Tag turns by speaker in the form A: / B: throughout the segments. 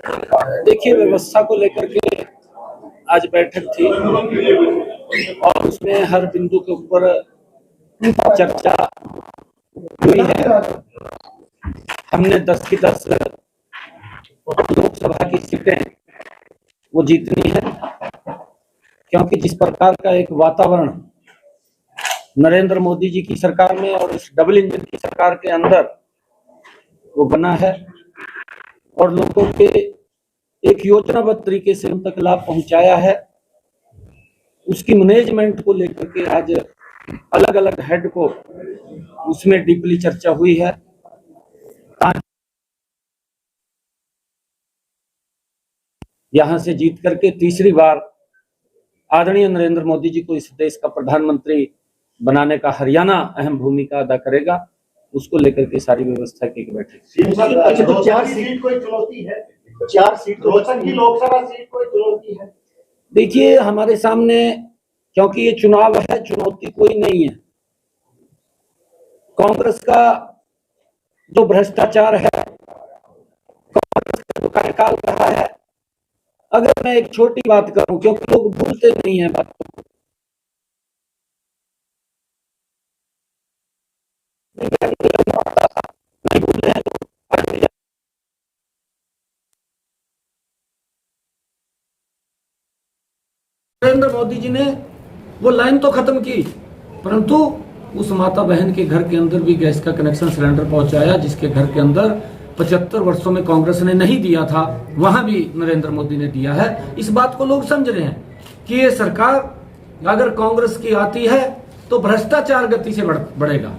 A: देखिए, व्यवस्था को लेकर के आज बैठक थी और उसमें हर बिंदु के ऊपर चर्चा हुई है। हमने 10 की 10 लोकसभा की सीटें वो जीतनी है, क्योंकि जिस प्रकार का एक वातावरण नरेंद्र मोदी जी की सरकार में और इस डबल इंजन की सरकार के अंदर वो बना है और लोगों के एक योजनाबद्ध तरीके से उन तक लाभ पहुंचाया है, उसकी मैनेजमेंट को लेकर के आज अलग अलग हेड को उसमें डीपली चर्चा हुई है। यहां से जीत करके तीसरी बार आदरणीय नरेंद्र मोदी जी को इस देश का प्रधानमंत्री बनाने का हरियाणा अहम भूमिका अदा करेगा, उसको लेकर के सारी व्यवस्था की बैठक।
B: अच्छा, तो 4 सीट कोई चुनौती है? 4 सीट तो की लोकसभा सीट कोई चुनौती है?
A: देखिए, हमारे सामने क्योंकि ये चुनाव है, चुनौती कोई नहीं है। कांग्रेस का जो भ्रष्टाचार है, कांग्रेस का जो कार्यकाल रहा है, अगर मैं एक छोटी बात करूं, क्योंकि लोग भूलते नहीं है बात को, नहीं भूल रहे हैं। नरेंद्र मोदी जी ने वो लाइन तो खत्म की, परंतु उस माता बहन के घर के अंदर भी गैस का कनेक्शन सिलेंडर पहुंचाया, जिसके घर के अंदर 75 वर्षों में कांग्रेस ने नहीं दिया था, वहां भी नरेंद्र मोदी ने दिया है। इस बात को लोग समझ रहे हैं कि ये सरकार अगर कांग्रेस की आती है तो भ्रष्टाचार गति से बढ़ेगा,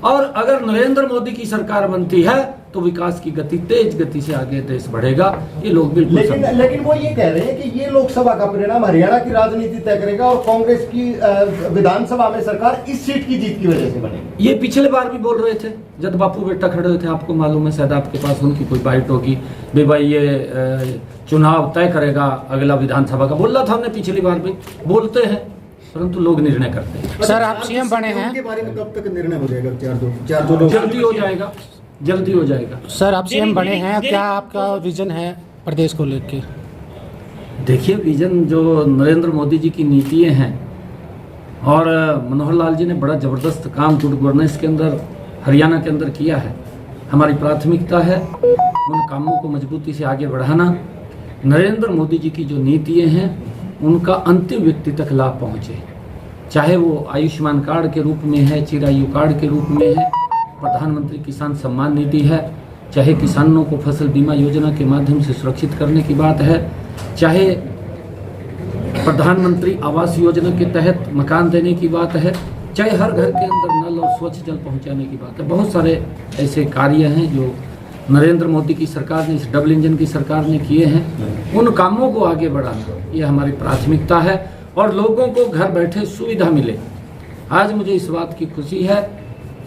A: और अगर नरेंद्र मोदी की सरकार बनती है तो विकास की गति तेज गति से आगे देश बढ़ेगा। ये लोग बिल्कुल
B: लेकिन वो ये कह रहे हैं कि ये लोकसभा का परिणाम हरियाणा की राजनीति तय करेगा और कांग्रेस की विधानसभा में सरकार इस सीट की जीत की वजह से बनेगी।
A: ये पिछले बार भी बोल रहे थे, जब बापू बेटा खड़े हुए थे, आपको मालूम है, शायद आपके पास उनकी कोई बाइट होगी, भाई ये चुनाव तय करेगा अगला विधानसभा का, बोल रहा था हमने पिछली बार भी। बोलते हैं परंतु लोग निर्णय करते हैं।
C: सर, आप सीएम बने हैं,
B: उनके बारे में कब तक निर्णय हो जाएगा?
A: 4-2 जल्दी हो जाएगा, जल्दी हो जाएगा।
C: सर, आप सीएम बने हैं, क्या आपका विजन है प्रदेश को लेकर?
A: देखिए, विजन जो नरेंद्र मोदी जी की नीतियां हैं, और मनोहर लाल जी ने बड़ा जबरदस्त काम गुड गवर्नेंस के अंदर हरियाणा के अंदर किया है। हमारी प्राथमिकता है उन कामों को मजबूती से आगे बढ़ाना। नरेंद्र मोदी जी की जो नीतियां हैं उनका अंतिम व्यक्ति तक लाभ पहुंचे, चाहे वो आयुष्मान कार्ड के रूप में है, चिरायु कार्ड के रूप में है, प्रधानमंत्री किसान सम्मान निधि है, चाहे किसानों को फसल बीमा योजना के माध्यम से सुरक्षित करने की बात है, चाहे प्रधानमंत्री आवास योजना के तहत मकान देने की बात है, चाहे हर घर के अंदर नल और स्वच्छ जल पहुंचाने की बात है। बहुत सारे ऐसे कार्य हैं जो नरेंद्र मोदी की सरकार ने, इस डबल इंजन की सरकार ने किए हैं। उन कामों को आगे बढ़ाना ये हमारी प्राथमिकता है और लोगों को घर बैठे सुविधा मिले। आज मुझे इस बात की खुशी है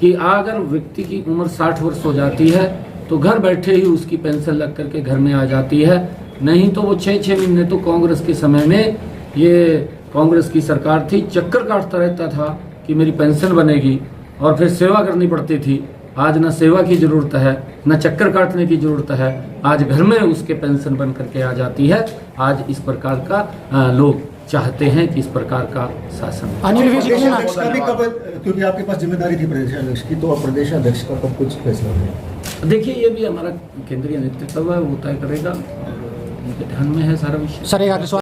A: कि अगर व्यक्ति की उम्र 60 वर्ष हो जाती है तो घर बैठे ही उसकी पेंशन लग करके घर में आ जाती है। नहीं तो वो 6-6 महीने तो कांग्रेस के समय में, ये कांग्रेस की सरकार थी, चक्कर काटता रहता था कि मेरी पेंशन बनेगी, और फिर सेवा करनी पड़ती थी। आज न सेवा की जरूरत है, न चक्कर काटने की जरूरत है, आज घर में उसके पेंशन बन करके आ जाती है। आज इस प्रकार का लोग चाहते हैं कि इस प्रकार का शासन।
B: प्रदेशाध्यक्ष का भी कब, क्योंकि आपके पास जिम्मेदारी थी प्रदेशाध्यक्ष की, तो प्रदेशाध्यक्ष का कब कुछ फैसला हुआ?
A: देखिए, ये भी हमारा केंद्रीय नेतृत्व है, वो तय करेगा, उनके ध्यान में है सारा विषय।
C: सर,